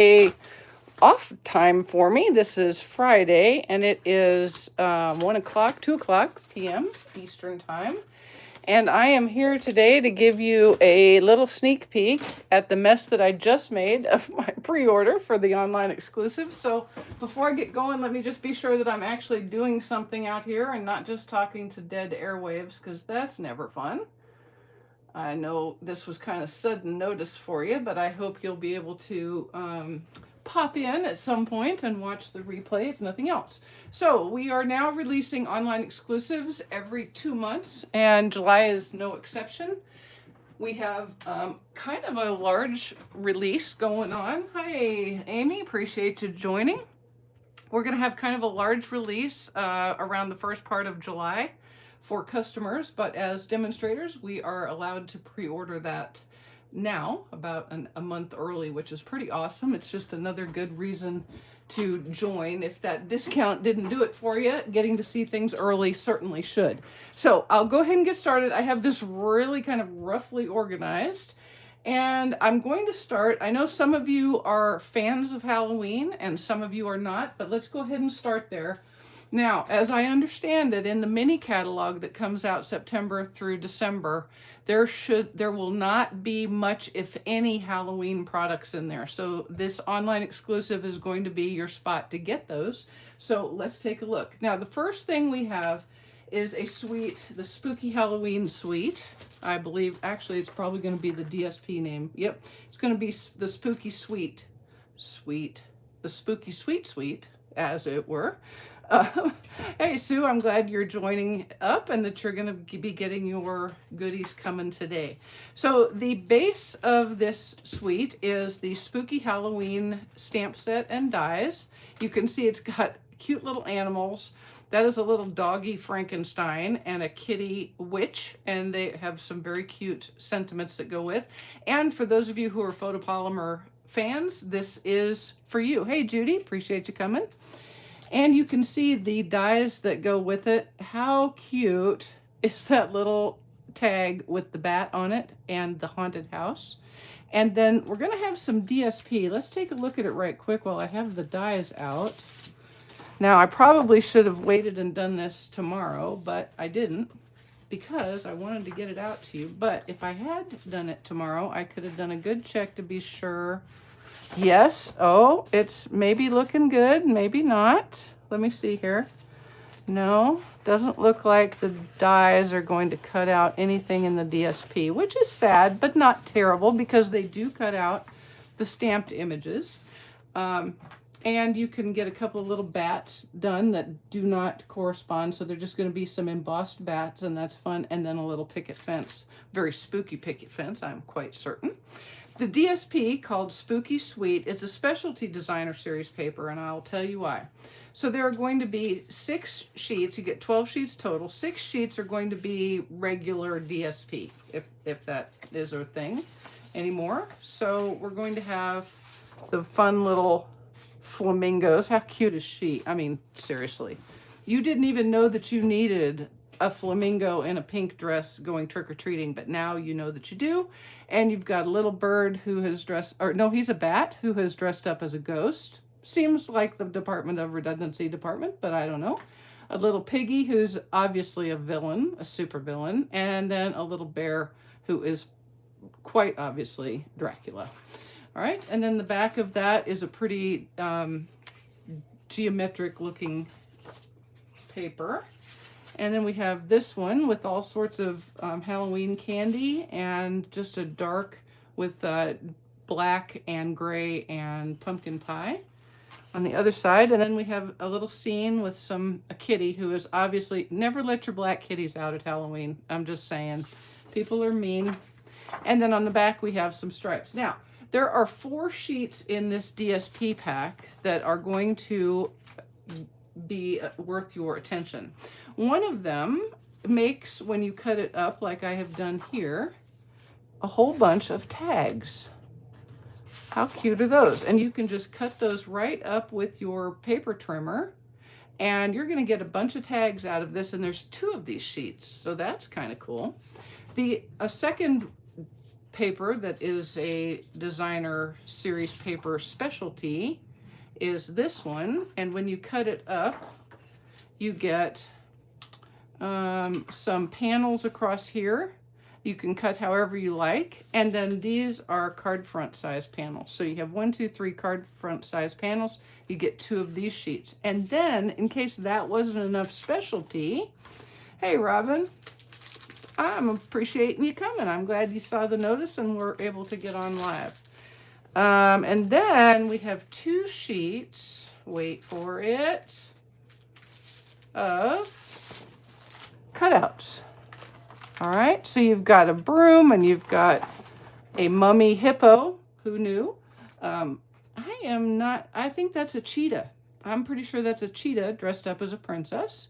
a off time for me. This is Friday, and it is 1 o'clock, 2 o'clock p.m. Eastern Time. And I am here today to give you a little sneak peek at the mess that I just made of my pre-order for the online exclusive. So before I get going, let me just be sure that I'm actually doing something out here and not just talking to dead airwaves, because that's never fun. I know this was kind of sudden notice for you, but I hope you'll be able to pop in at some point and watch the replay if nothing else. So we are now releasing online exclusives every 2 months, and July is no exception. We have kind of a large release going on. Hi, Amy, appreciate you joining. We're going to have kind of a large release around the first part of July for customers, but as demonstrators, we are allowed to pre-order that now about a month early, which is pretty awesome. It's just another good reason to join. If that discount didn't do it for you, getting to see things early certainly should. So I'll go ahead and get started. I have this really kind of roughly organized, and I'm going to start. I know some of you are fans of Halloween and some of you are not, but let's go ahead and start there. Now, as I understand it, in the mini catalog that comes out September through December, there will not be much, if any, Halloween products in there. So this online exclusive is going to be your spot to get those. So let's take a look. Now, the first thing we have is a suite, the Spooky Halloween suite. I believe, actually, it's probably going to be the DSP name. Yep, it's going to be the Spooky Suite. The Spooky Suite, as it were. Hey, Sue, I'm glad you're joining up and that you're going to be getting your goodies coming today. So the base of this suite is the Spooky Halloween stamp set and dies. You can see it's got cute little animals. That is a little doggy Frankenstein and a kitty witch, and they have some very cute sentiments that go with. And for those of you who are photopolymer fans, this is for you. Hey, Judy, appreciate you coming. And you can see the dies that go with it. How cute is that little tag with the bat on it and the haunted house? And then we're going to have some DSP. Let's take a look at it right quick while I have the dies out. Now, I probably should have waited and done this tomorrow, but I didn't because I wanted to get it out to you. But if I had done it tomorrow, I could have done a good check to be sure. Yes. Oh, it's maybe looking good, maybe not. Let me see here. No, doesn't look like the dies are going to cut out anything in the DSP, which is sad, but not terrible because they do cut out the stamped images. And you can get a couple of little bats done that do not correspond. So they're just going to be some embossed bats, and that's fun. And then a little picket fence, very spooky picket fence, I'm quite certain. The DSP, called Spooky Suite, is a specialty designer series paper, and I'll tell you why. So there are going to be 6 sheets. You get 12 sheets total. 6 sheets are going to be regular DSP, if that is a thing anymore. So we're going to have the fun little flamingos. How cute is she? I mean, seriously. You didn't even know that you needed a flamingo in a pink dress going trick-or-treating, but now you know that you do. And you've got a little bird who has dressed, or no, he's a bat who has dressed up as a ghost. Seems like the Department of Redundancy department, but I don't know. A little piggy who's obviously a villain, a super villain, and then a little bear who is quite obviously Dracula. All right, and then the back of that is a pretty geometric looking paper. And then we have this one with all sorts of Halloween candy and just a dark with black and gray and pumpkin pie on the other side. And then we have a little scene with a kitty who is obviously, never let your black kitties out at Halloween. I'm just saying, people are mean. And then on the back we have some stripes. Now, there are 4 sheets in this DSP pack that are going to be worth your attention. One of them makes, when you cut it up like I have done here, a whole bunch of tags. How cute are those? And you can just cut those right up with your paper trimmer, and you're going to get a bunch of tags out of this, and there's 2 of these sheets, so that's kind of cool. A second paper that is a designer series paper specialty is this one. And when you cut it up, you get some panels across here. You can cut however you like. And then these are card front size panels. So you have 1, 2, 3 card front size panels. You get 2 of these sheets. And then, in case that wasn't enough specialty, hey, Robin, I'm appreciating you coming. I'm glad you saw the notice and were able to get on live. And then we have 2 sheets, wait for it, of cutouts. All right, so you've got a broom and you've got a mummy hippo. Who knew? I think that's a cheetah. I'm pretty sure that's a cheetah dressed up as a princess.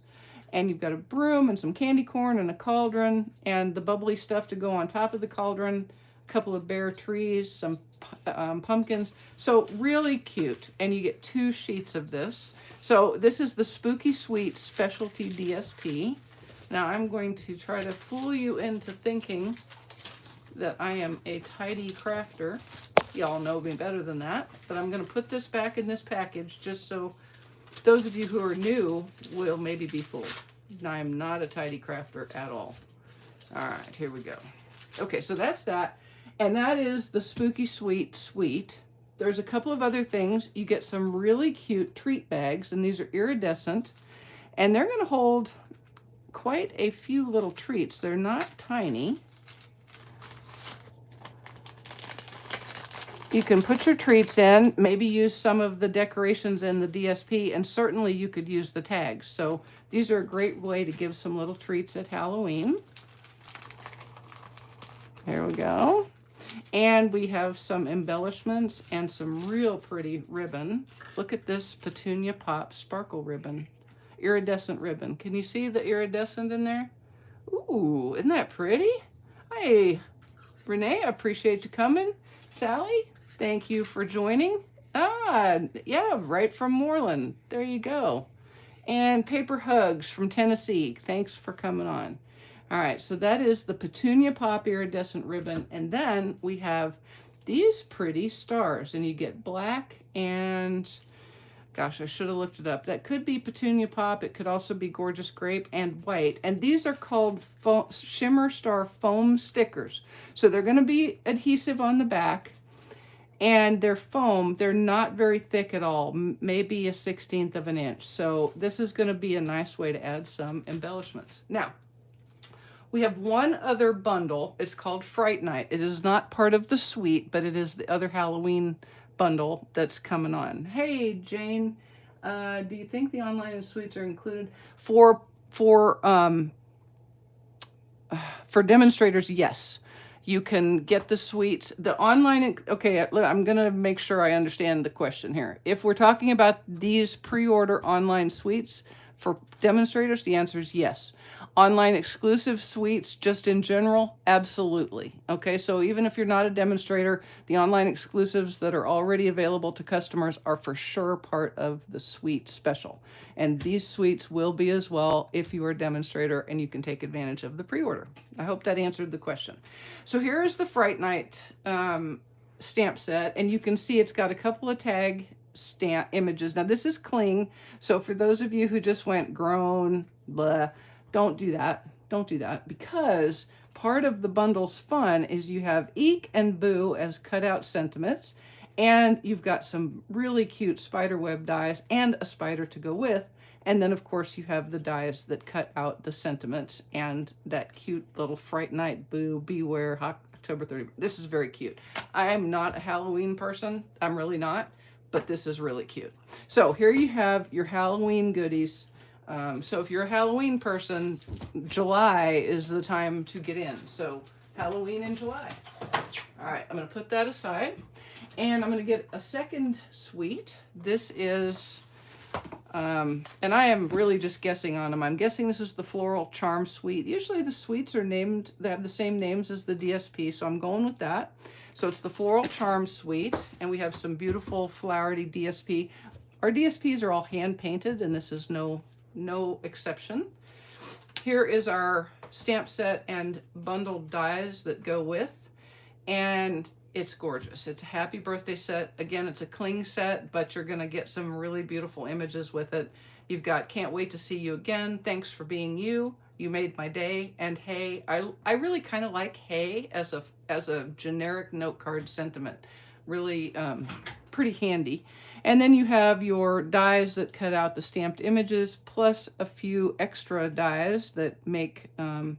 And you've got a broom and some candy corn and a cauldron and the bubbly stuff to go on top of the cauldron, a couple of bare trees, some pumpkins. So really cute. And you get 2 sheets of this. So this is the Spooky Sweet Specialty DSP. Now I'm going to try to fool you into thinking that I am a tidy crafter. Y'all know me better than that, but I'm going to put this back in this package just so those of you who are new will maybe be fooled. I am not a tidy crafter at all. All right, here we go. Okay, so that's that. And that is the Spooky Sweet Sweet. There's a couple of other things. You get some really cute treat bags, and these are iridescent, and they're going to hold quite a few little treats. They're not tiny. You can put your treats in, maybe use some of the decorations in the DSP, and certainly you could use the tags. So these are a great way to give some little treats at Halloween. There we go. And we have some embellishments and some real pretty ribbon. Look at this Petunia Pop sparkle ribbon. Iridescent ribbon. Can you see the iridescent in there? Ooh, isn't that pretty? Hey, Renee, I appreciate you coming. Sally, thank you for joining. Yeah, right from Moreland. There you go. And Paper Hugs from Tennessee. Thanks for coming on. All right, so that is the Petunia Pop iridescent ribbon. And then we have these pretty stars. And you get black and... gosh, I should have looked it up. That could be Petunia Pop. It could also be Gorgeous Grape and white. And these are called Shimmer Star foam stickers. So they're going to be adhesive on the back. And they're foam. They're not very thick at all. Maybe a 1/16 of an inch. So this is going to be a nice way to add some embellishments. Now, we have one other bundle. It's called Fright Night. It is not part of the suite, but it is the other Halloween bundle that's coming on. Hey, Jane, do you think the online and suites are included for demonstrators? Yes, you can get the suites. The online, okay, I'm gonna make sure I understand the question here. If we're talking about these pre-order online suites for demonstrators, the answer is yes. Online exclusive suites, just in general, absolutely. Okay, so even if you're not a demonstrator, the online exclusives that are already available to customers are for sure part of the suite special. And these suites will be as well if you are a demonstrator and you can take advantage of the pre-order. I hope that answered the question. So here is the Fright Night stamp set, and you can see it's got a couple of tag stamp images. Now this is cling, so for those of you who just went groan, blah, don't do that. Don't do that, because part of the bundle's fun is you have Eek and Boo as cutout sentiments, and you've got some really cute spider web dies and a spider to go with. And then of course you have the dies that cut out the sentiments and that cute little Fright Night Boo Beware October 30th. This is very cute. I'm not a Halloween person. I'm really not, but this is really cute. So here you have your Halloween goodies. So if you're a Halloween person, July is the time to get in. So Halloween in July. All right, I'm going to put that aside. And I'm going to get a second suite. This is, and I am really just guessing on them. I'm guessing this is the Floral Charm Suite. Usually the suites are named, they have the same names as the DSP, so I'm going with that. So it's the Floral Charm Suite, and we have some beautiful flowery DSP. Our DSPs are all hand painted, and this is no exception. Here is our stamp set and bundled dies that go with. and it's gorgeous. It's a happy birthday set. Again, it's a cling set, but you're going to get some really beautiful images with it. You've got can't wait to see you again. Thanks for being you. You made my day. And hey, I really kind of like hey as a generic note card sentiment. Really pretty handy. And then you have your dies that cut out the stamped images, plus a few extra dies that make I'm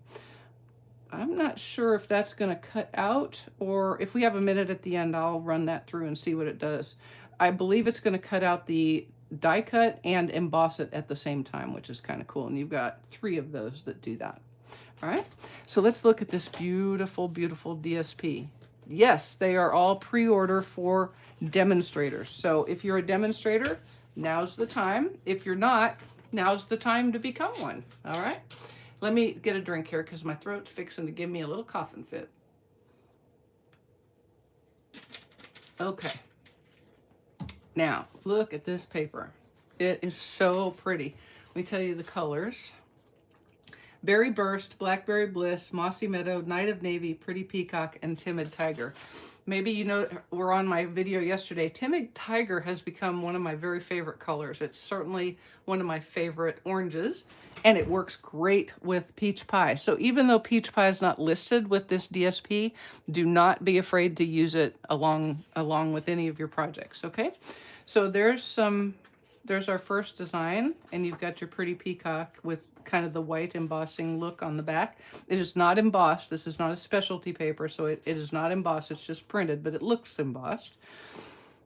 not sure if that's going to cut out, or if we have a minute at the end, I'll run that through and see what it does. I believe it's going to cut out the die cut and emboss it at the same time, which is kind of cool. And you've got 3 of those that do that. All right, so let's look at this beautiful, beautiful DSP. Yes, they are all pre-order for demonstrators. So if you're a demonstrator, now's the time. If you're not, now's the time to become one. All right. Let me get a drink here because my throat's fixing to give me a little coughing fit. Okay. Now, look at this paper. It is so pretty. Let me tell you the colors. Berry Burst, Blackberry Bliss, Mossy Meadow, Night of Navy, Pretty Peacock, and Timid Tiger. Maybe you know, we're on my video yesterday. Timid Tiger has become one of my very favorite colors. It's certainly one of my favorite oranges, and it works great with Peach Pie. So even though Peach Pie is not listed with this DSP, do not be afraid to use it along with any of your projects, okay? So there's our first design, and you've got your Pretty Peacock with kind of the white embossing look on the back. It is not embossed. This is not a specialty paper, so it is not embossed. It's just printed, but it looks embossed.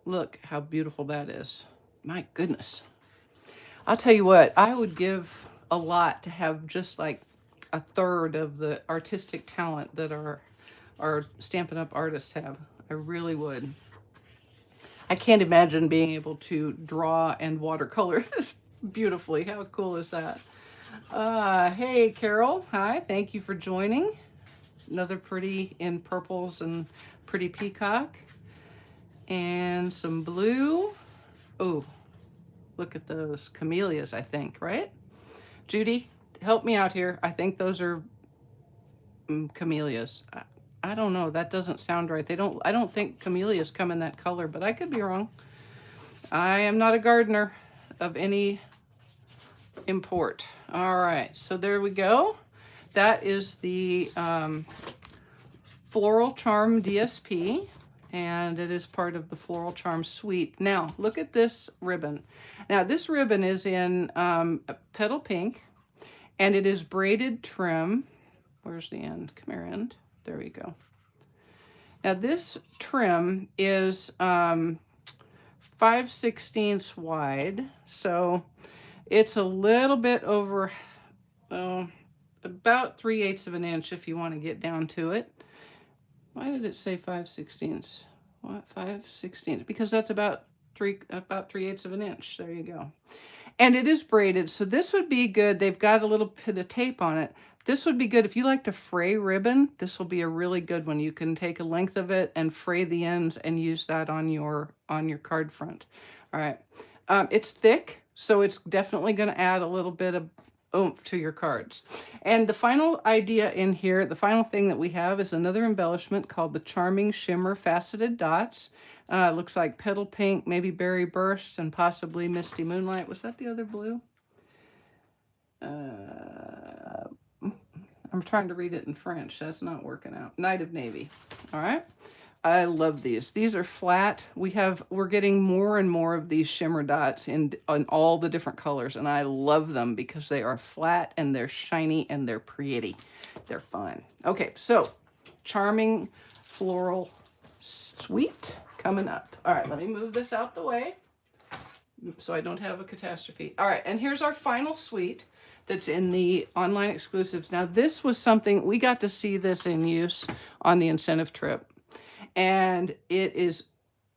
Look how beautiful that is. My goodness. I'll tell you what, I would give a lot to have just like a third of the artistic talent that our Stampin' Up! Artists have. I really would. I can't imagine being able to draw and watercolor this beautifully. How cool is that? Hey, Carol. Hi. Thank you for joining. Another pretty in purples and Pretty Peacock. And some blue. Oh, look at those camellias, I think, right? Judy, help me out here. I think those are camellias. I don't know. That doesn't sound right. I don't think camellias come in that color, but I could be wrong. I am not a gardener of any import. All right, so there we go. That is the Floral Charm DSP, and it is part of the Floral Charm suite. Now, look at this ribbon. Now, this ribbon is in petal pink, and it is braided trim. Where's the end? Come here, end. There we go. Now, this trim is 5/16 wide, so it's a little bit over, about 3/8 of an inch if you want to get down to it. Why did it say 5/16? What, 5/16? Because that's about 3/8 of an inch. There you go. And it is braided, so this would be good. They've got a little bit of tape on it. This would be good if you like to fray ribbon. This will be a really good one. You can take a length of it and fray the ends and use that on your card front. All right. It's thick, so it's definitely going to add a little bit of oomph to your cards. And the final idea in here, the final thing that we have is another embellishment called the Charming Shimmer Faceted Dots. Looks like petal pink, maybe berry burst, and possibly misty moonlight. Was that the other blue? I'm trying to read it in French. That's not working out. Night of Navy. All right. I love these. These are flat. We're getting more and more of these shimmer dots in all the different colors, and I love them because they are flat and they're shiny and they're pretty. They're fun. Okay, so Charming Floral Suite coming up. All right, let me move this out the way so I don't have a catastrophe. All right, and here's our final suite that's in the online exclusives. Now, this was something, we got to see this in use on the incentive trip, and it is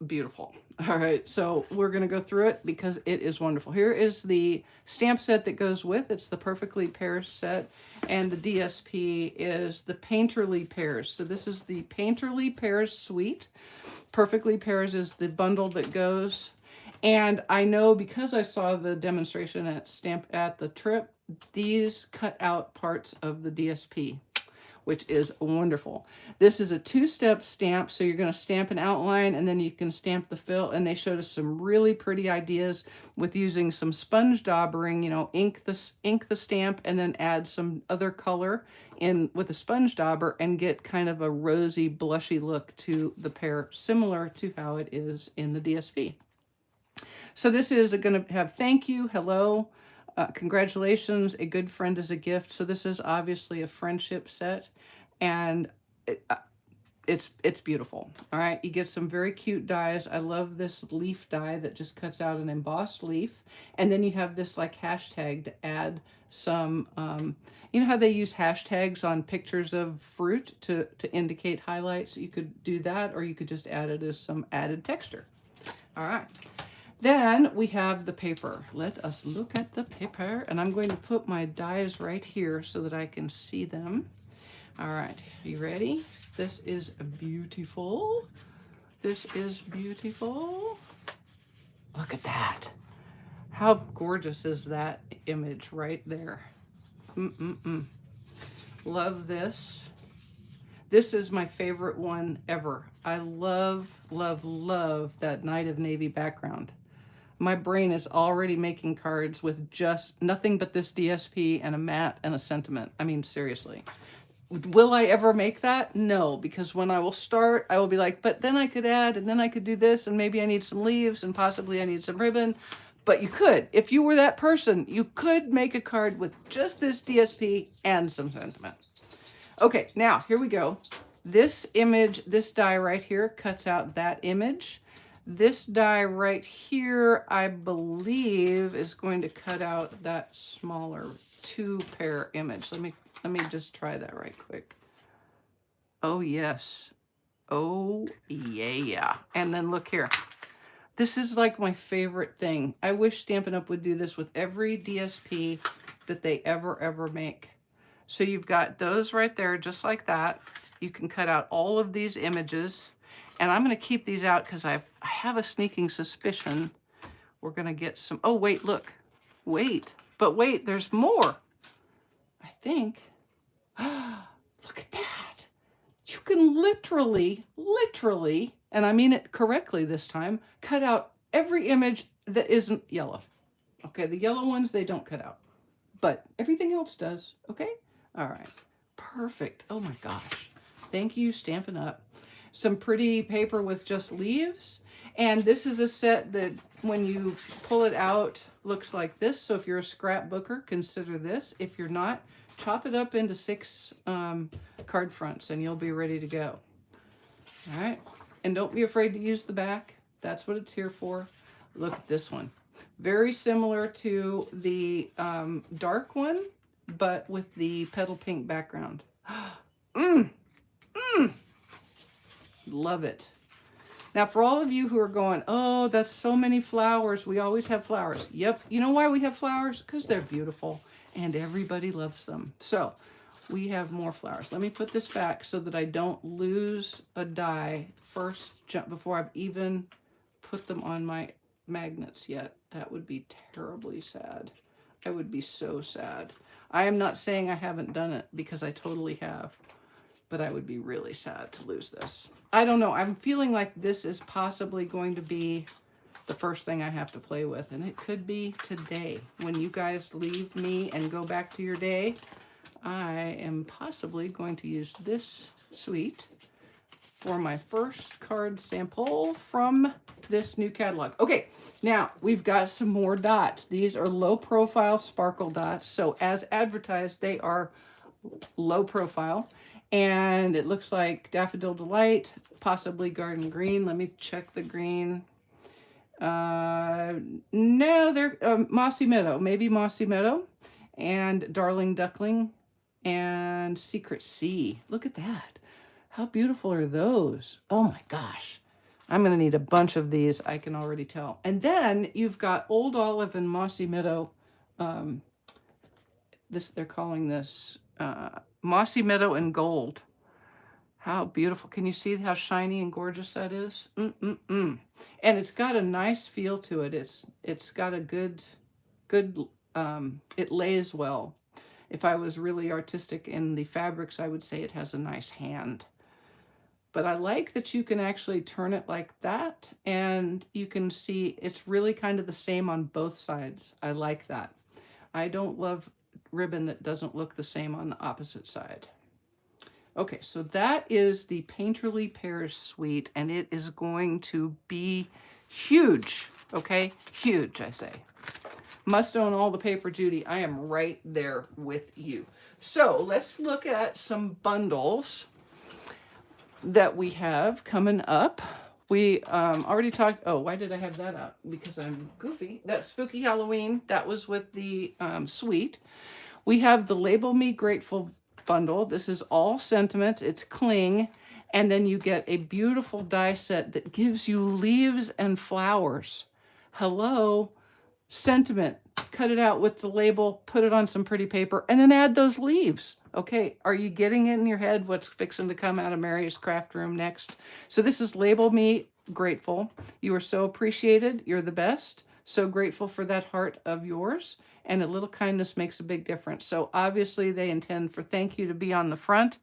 beautiful. All right, so we're going to go through it because it is wonderful. Here is the stamp set that goes with. It's the Perfectly Pairs set, and the DSP is the Painterly Pairs. So this is the Painterly Pairs suite. Perfectly Pairs is the bundle that goes. And I know because I saw the demonstration at the trip, these cut out parts of the DSP. which is wonderful. This is a two-step stamp, so you're going to stamp an outline and then you can stamp the fill, and they showed us some really pretty ideas with using some sponge daubering, you know, ink the stamp and then add some other color in with a sponge dauber and get kind of a rosy, blushy look to the pear, similar to how it is in the DSP. So this is going to have thank you, hello, congratulations, a good friend is a gift. So this is obviously a friendship set, and it's beautiful. All right, you get some very cute dies. I love this leaf die that just cuts out an embossed leaf, and then you have this like hashtag to add some, you know how they use hashtags on pictures of fruit to indicate highlights? You could do that, or you could just add it as some added texture. All right. Then we have the paper. Let us look at the paper, and I'm going to put my dies right here so that I can see them. All right, you ready? This is beautiful. This is beautiful. Look at that. How gorgeous is that image right there? Love this. This is my favorite one ever. I love, love, love that Night of Navy background. My brain is already making cards with just nothing but this DSP and a mat and a sentiment. I mean, seriously. Will I ever make that? No, because when I will start, I will be like, but then I could add, and then I could do this, and maybe I need some leaves, and possibly I need some ribbon. But you could. If you were that person, you could make a card with just this DSP and some sentiment. Okay, now, here we go. This image, this die right here cuts out that image. This die right here, I believe, is going to cut out that smaller two-pair image. Let me just try that right quick. Oh, yes. Oh, yeah. And then look here. This is like my favorite thing. I wish Stampin' Up! Would do this with every DSP that they ever make. So you've got those right there, just like that. You can cut out all of these images. And I'm going to keep these out because I have a sneaking suspicion we're going to get some. Oh, wait, look. Wait. But wait, there's more. I think. Look at that. You can literally, and I mean it correctly this time, cut out every image that isn't yellow. Okay, the yellow ones, they don't cut out. But everything else does, okay? All right. Perfect. Oh, my gosh. Thank you, Stampin' Up! Some pretty paper with just leaves. And this is a set that when you pull it out looks like this. So if you're a scrapbooker, consider this. If you're not, chop it up into 6 card fronts and you'll be ready to go. All right. And don't be afraid to use the back. That's what it's here for. Look at this one. Very similar to the dark one, but with the petal pink background. Love it. Now, for all of you who are going, oh, that's so many flowers. We always have flowers. Yep. You know why we have flowers? Because they're beautiful and everybody loves them. So we have more flowers. Let me put this back so that I don't lose a die first before I've even put them on my magnets yet. That would be terribly sad. I would be so sad. I am not saying I haven't done it because I totally have, but I would be really sad to lose this. I don't know. I'm feeling like this is possibly going to be the first thing I have to play with, and it could be today. When you guys leave me and go back to your day, I am possibly going to use this suite for my first card sample from this new catalog. Okay, now we've got some more dots. These are low profile sparkle dots. So as advertised, they are low profile. And it looks like Daffodil Delight, possibly Garden Green. Let me check the green. No, they're Mossy Meadow, maybe Mossy Meadow, and Darling Duckling, and Secret Sea. Look at that. How beautiful are those? Oh my gosh. I'm going to need a bunch of these, I can already tell. And then you've got Old Olive and Mossy Meadow. They're calling this Mossy Meadow and Gold. How beautiful. Can you see how shiny and gorgeous that is? And it's got a nice feel to it. It's got a good, it lays well. If I was really artistic in the fabrics, I would say it has a nice hand. But I like that you can actually turn it like that, and you can see it's really kind of the same on both sides. I like that. I don't love ribbon that doesn't look the same on the opposite side. Okay, so that is the Painterly Pears Suite, and it is going to be huge, okay? Huge, I say. Must own all the paper, Judy. I am right there with you. So let's look at some bundles that we have coming up. We already talked, oh, why did I have that out? Because I'm goofy. That's Spooky Halloween. That was with the suite. We have the Label Me Grateful bundle. This is all sentiments. It's cling. And then you get a beautiful die set that gives you leaves and flowers. Hello, sentiment. Cut it out with the label, put it on some pretty paper, and then add those leaves. Okay, are you getting it in your head what's fixing to come out of Mary's craft room next? So this is Label Me Grateful. You are so appreciated. You're the best. So grateful for that heart of yours. And a little kindness makes a big difference. So obviously they intend for thank you to be on the front.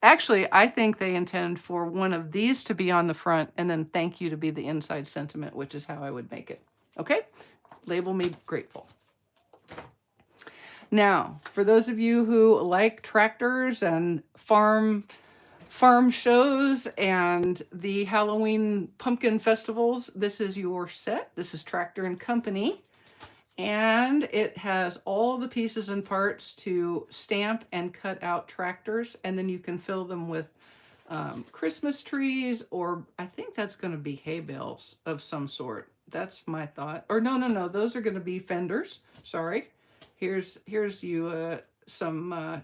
Actually, I think they intend for one of these to be on the front and then thank you to be the inside sentiment, which is how I would make it. Okay? Label Me Grateful. Now, for those of you who like tractors and farm shows and the Halloween pumpkin festivals, this is your set. This is Tractor and Company. And it has all the pieces and parts to stamp and cut out tractors. And then you can fill them with Christmas trees, or I think that's going to be hay bales of some sort. That's my thought. Or no, those are going to be fenders. Sorry. Here's you some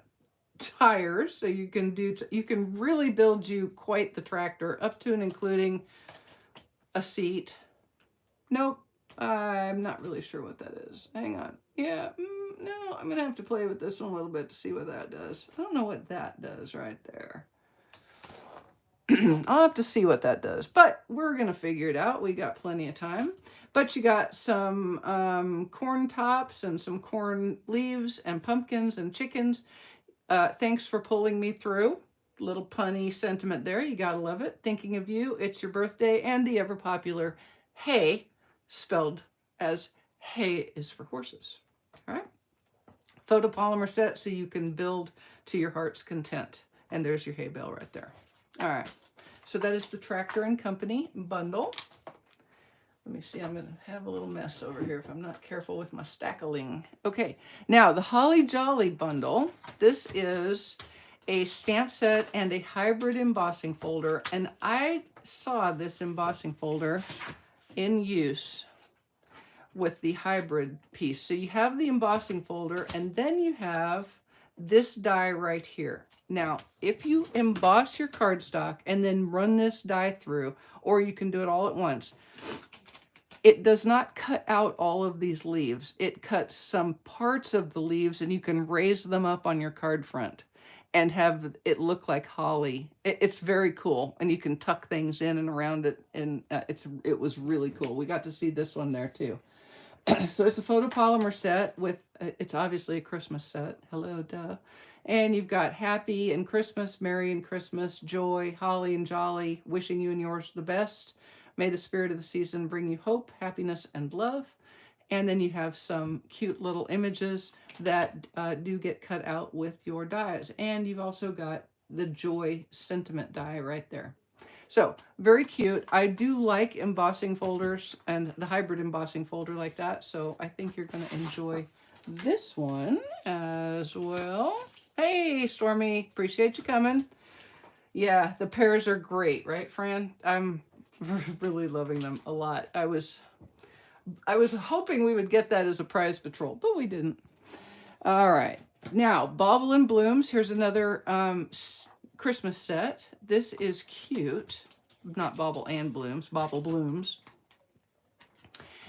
tires, so you can really build you quite the tractor, up to and including a seat. Nope, I'm not really sure what that is. Hang on. Yeah, no, I'm gonna have to play with this one a little bit to see what that does. I don't know what that does right there. I'll have to see what that does, but we're gonna figure it out. We got plenty of time. But you got some corn tops and some corn leaves and pumpkins and chickens. Thanks for pulling me through. Little punny sentiment there. You gotta love it. Thinking of you. It's your birthday, and the ever popular hay, spelled as hay is for horses. All right. Photopolymer set so you can build to your heart's content. And there's your hay bale right there. All right. So that is the Tractor and Company bundle. Let me see, I'm going to have a little mess over here if I'm not careful with my stackling. Okay, now the Holly Jolly bundle. This is a stamp set and a hybrid embossing folder. And I saw this embossing folder in use with the hybrid piece. So you have the embossing folder, and then you have this die right here. Now, if you emboss your cardstock and then run this die through, or you can do it all at once, it does not cut out all of these leaves. It cuts some parts of the leaves, and you can raise them up on your card front and have it look like holly. It's very cool, and you can tuck things in and around it, and it was really cool. We got to see this one there too. So it's a photopolymer set with, it's obviously a Christmas set. Hello, duh. And you've got happy and Christmas, merry and Christmas, joy, holly and jolly, wishing you and yours the best. May the spirit of the season bring you hope, happiness, and love. And then you have some cute little images that do get cut out with your dies. And you've also got the joy sentiment die right there. So very cute. I do like embossing folders and the hybrid embossing folder like that. So I think you're going to enjoy this one as well. Hey, Stormy, appreciate you coming. Yeah, the pears are great, right, Fran? I'm really loving them a lot. I was hoping we would get that as a prize patrol, but we didn't. All right. Now, Bobble and Blooms. Here's another Christmas set. This is cute. Not Bobble and Blooms, Bobble Blooms.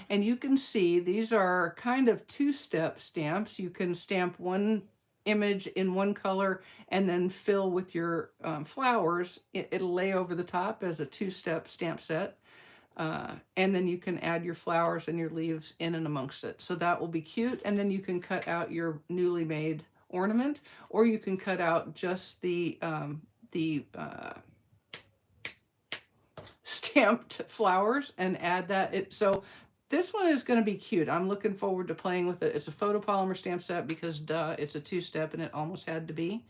And you can see these are kind of two-step stamps. You can stamp one image in one color and then fill with your flowers. It'll lay over the top as a two-step stamp set. And then you can add your flowers and your leaves in and amongst it. So that will be cute. And then you can cut out your newly made ornament, or you can cut out just the stamped flowers and add that. So this one is going to be cute. I'm looking forward to playing with it. It's a photopolymer stamp set because duh, it's a 2-step and it almost had to be.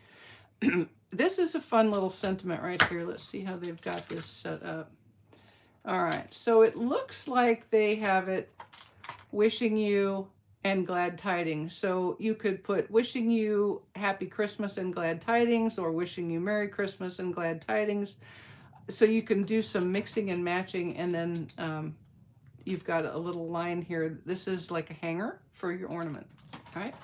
This is a fun little sentiment right here. Let's see how they've got this set up. All right, so it looks like they have it wishing you and glad tidings. So you could put wishing you happy Christmas and glad tidings, or wishing you Merry Christmas and glad tidings. So you can do some mixing and matching, and then you've got a little line here. This is like a hanger for your ornament, all right?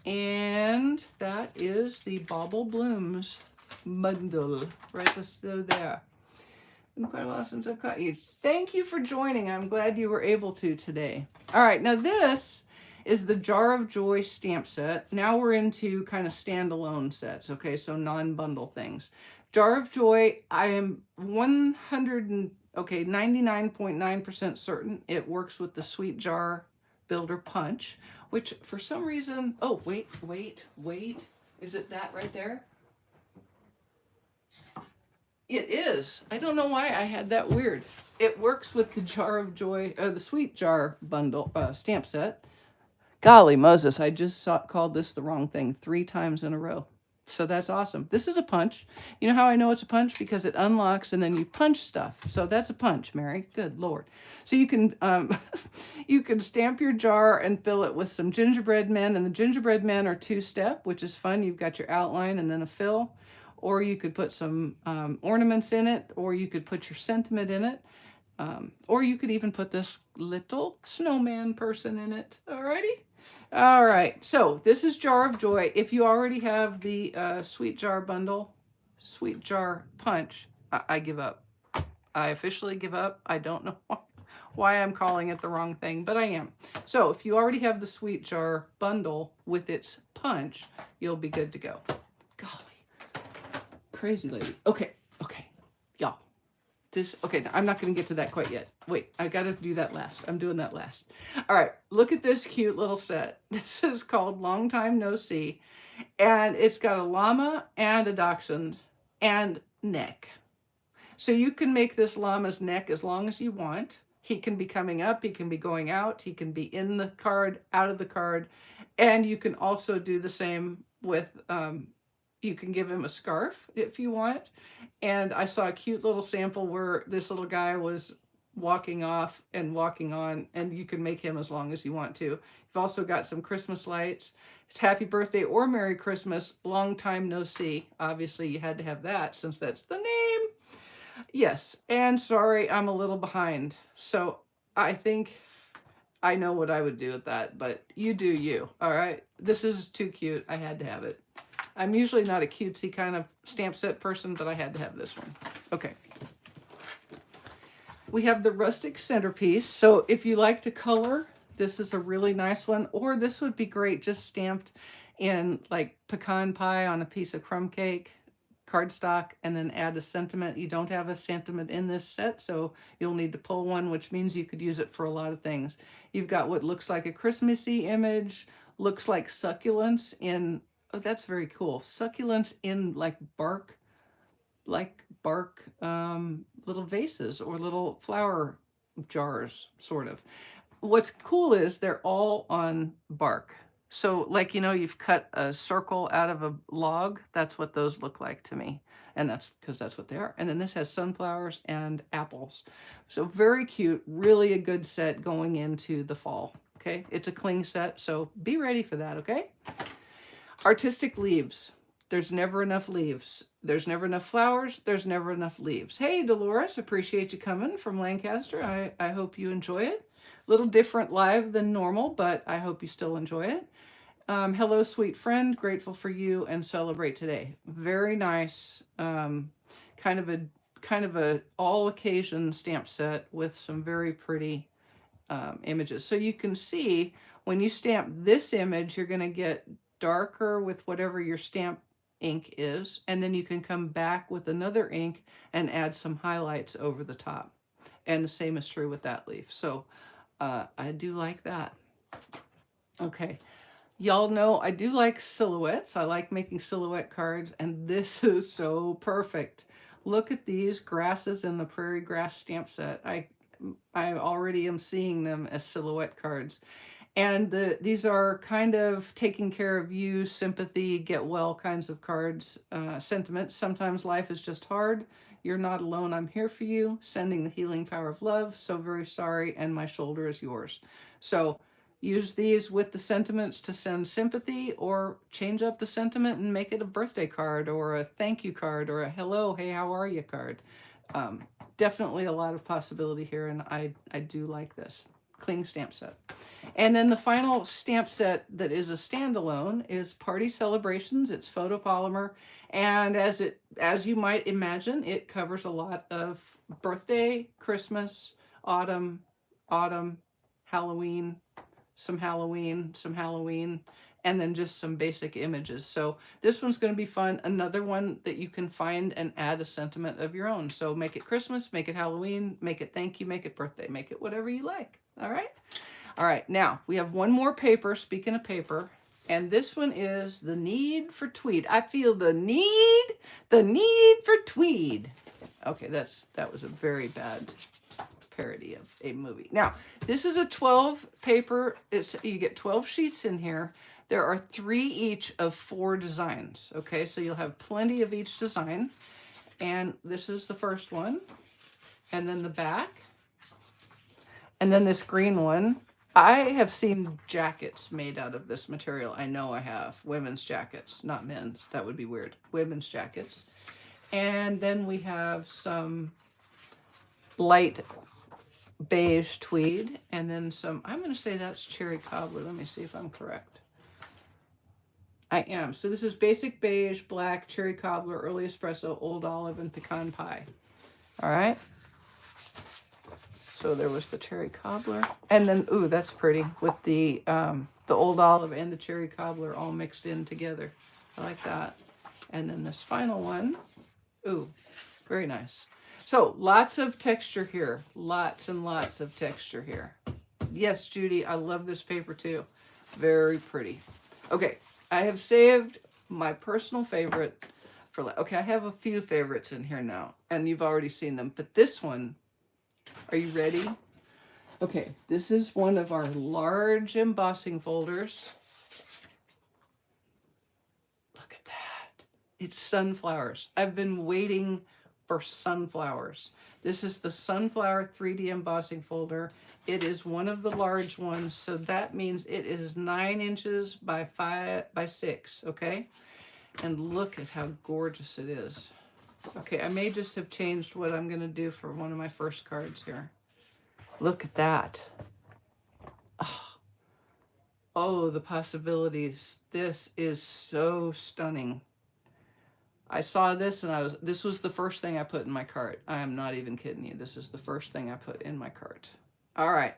And that is the Bobble Blooms bundle right there. Been quite a while since I've caught you. Thank you for joining. I'm glad you were able to today. All right, now this is the Jar of Joy stamp set. Now we're into kind of standalone sets, okay, so non-bundle things. Jar of Joy, I am 99.9% certain it works with the Sweet Jar Builder Punch, which for some reason, oh, wait, is it that right there? It is. I don't know why I had that weird. It works with the Jar of Joy, the Sweet Jar bundle stamp set. Golly Moses, I just called this the wrong thing 3 times in a row. So that's awesome. This is a punch. You know how I know it's a punch? Because it unlocks and then you punch stuff. So that's a punch, Mary. Good Lord. So you can you can stamp your jar and fill it with some gingerbread men. And the gingerbread men are 2-step, which is fun. You've got your outline and then a fill. Or you could put some ornaments in it, or you could put your sentiment in it. Or you could even put this little snowman person in it. Alrighty? All right, so this is Jar of Joy. If you already have the Sweet Jar bundle, Sweet Jar Punch, I give up. I officially give up. I don't know why I'm calling it the wrong thing, but I am. So if you already have the Sweet Jar bundle with its punch, you'll be good to go. Golly, crazy lady. Okay, y'all. Okay, I'm not going to get to that quite yet. Wait, I got to do that last. I'm doing that last. All right, look at this cute little set. This is called Long Time No See, and it's got a llama and a dachshund and neck. So you can make this llama's neck as long as you want. He can be coming up, he can be going out, he can be in the card, out of the card, and you can also do the same with you can give him a scarf if you want. And I saw a cute little sample where this little guy was walking off and walking on, and you can make him as long as you want to. You've also got some Christmas lights. It's Happy Birthday or Merry Christmas, Long Time No See. Obviously, you had to have that since that's the name. Yes, and sorry, I'm a little behind. So I think I know what I would do with that, but you do you, all right? This is too cute. I had to have it. I'm usually not a cutesy kind of stamp set person, but I had to have this one. Okay. We have the rustic centerpiece. So if you like to color, this is a really nice one. Or this would be great just stamped in like pecan pie on a piece of crumb cake, cardstock, and then add a sentiment. You don't have a sentiment in this set, so you'll need to pull one, which means you could use it for a lot of things. You've got what looks like a Christmassy image, looks like succulents in... Oh, that's very cool. Succulents in like bark little vases or little flower jars, sort of. What's cool is they're all on bark. So like, you know, you've cut a circle out of a log. That's what those look like to me. And that's because that's what they are. And then this has sunflowers and apples. So very cute, really a good set going into the fall. Okay, it's a cling set, so be ready for that, okay? Artistic leaves. There's never enough leaves. There's never enough flowers. There's never enough leaves. Hey, Dolores, appreciate you coming from Lancaster. I hope you enjoy it. A little different live than normal, but I hope you still enjoy it. Hello, sweet friend. Grateful for you and celebrate today. Very nice. Kind of a all occasion stamp set with some very pretty images. So you can see when you stamp this image, you're going to get darker with whatever your stamp ink is, and then you can come back with another ink and add some highlights over the top. And the same is true with that leaf. So I do like that. Okay, Y'all know I do like silhouettes. I like making silhouette cards, and this is so perfect. Look at these grasses in the prairie grass stamp set. I already am seeing them as silhouette cards. And these are kind of taking care of you, sympathy, get well kinds of cards, sentiments. Sometimes life is just hard. You're not alone. I'm here for you. Sending the healing power of love. So very sorry. And my shoulder is yours. So use these with the sentiments to send sympathy, or change up the sentiment and make it a birthday card or a thank you card or a hello, hey, how are you card. Definitely a lot of possibility here, and I do like this. Cling stamp set. And then the final stamp set that is a standalone is Party Celebrations. It's photopolymer, and as you might imagine, it covers a lot of birthday, Christmas, autumn, Halloween, some Halloween, and then just some basic images. So this one's going to be fun. Another one that you can find and add a sentiment of your own. So make it Christmas, make it Halloween, make it thank you, make it birthday, make it whatever you like. All right. All right. Now we have one more paper. Speaking of paper, and this one is The Need for Tweed. I feel the need for tweed. Okay, that was a very bad parody of a movie. Now, this is a 12 paper. You get 12 sheets in here. There are 3 each of 4 designs. Okay, so you'll have plenty of each design. And this is the first one. And then the back. And then this green one. I have seen jackets made out of this material. I know I have. Women's jackets, not men's. That would be weird. Women's jackets. And then we have some light beige tweed, and then some, I'm going to say that's cherry cobbler. Let me see if I'm correct. I am. So this is basic beige, black, cherry cobbler, early espresso, old olive, and pecan pie. All right. So there was the cherry cobbler, and then, ooh, that's pretty, with the old olive and the cherry cobbler all mixed in together. I like that. And then this final one, ooh, very nice. So lots of texture here, lots and lots of texture here. Yes, Judy, I love this paper too. Very pretty. Okay, I have saved my personal favorite for, okay, I have a few favorites in here now, and you've already seen them, but this one, are you ready? Okay, this is one of our large embossing folders. Look at that. It's sunflowers. I've been waiting for sunflowers. This is the sunflower 3D embossing folder. It is one of the large ones, so that means it is 9 inches by 5 by 6, okay? And look at how gorgeous it is. Okay, I may just have changed what I'm gonna do for one of my first cards here. Look at that. Oh, the possibilities. This is so stunning. I saw this and this was the first thing I put in my cart. I am not even kidding you. This is the first thing I put in my cart. All right.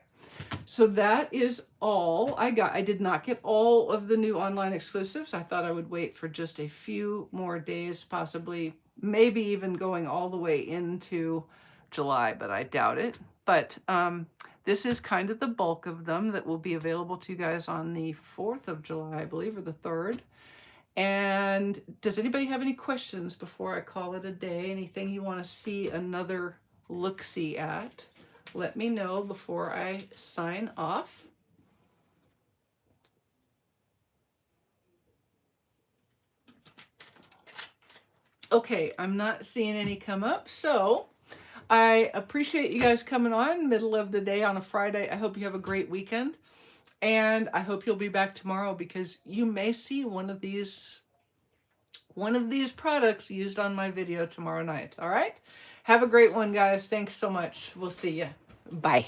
So that is all I got. I did not get all of the new online exclusives. I thought I would wait for just a few more days, possibly, maybe even going all the way into July, but I doubt it. But this is kind of the bulk of them that will be available to you guys on the 4th of July, I believe, or the 3rd. And does anybody have any questions before I call it a day? Anything you want to see another look-see at? Let me know before I sign off. Okay, I'm not seeing any come up, so I appreciate you guys coming on middle of the day on a Friday. I hope you have a great weekend, and I hope you'll be back tomorrow, because you may see one of these products used on my video tomorrow night. All right, have a great one, guys. Thanks so much. We'll see you. Bye.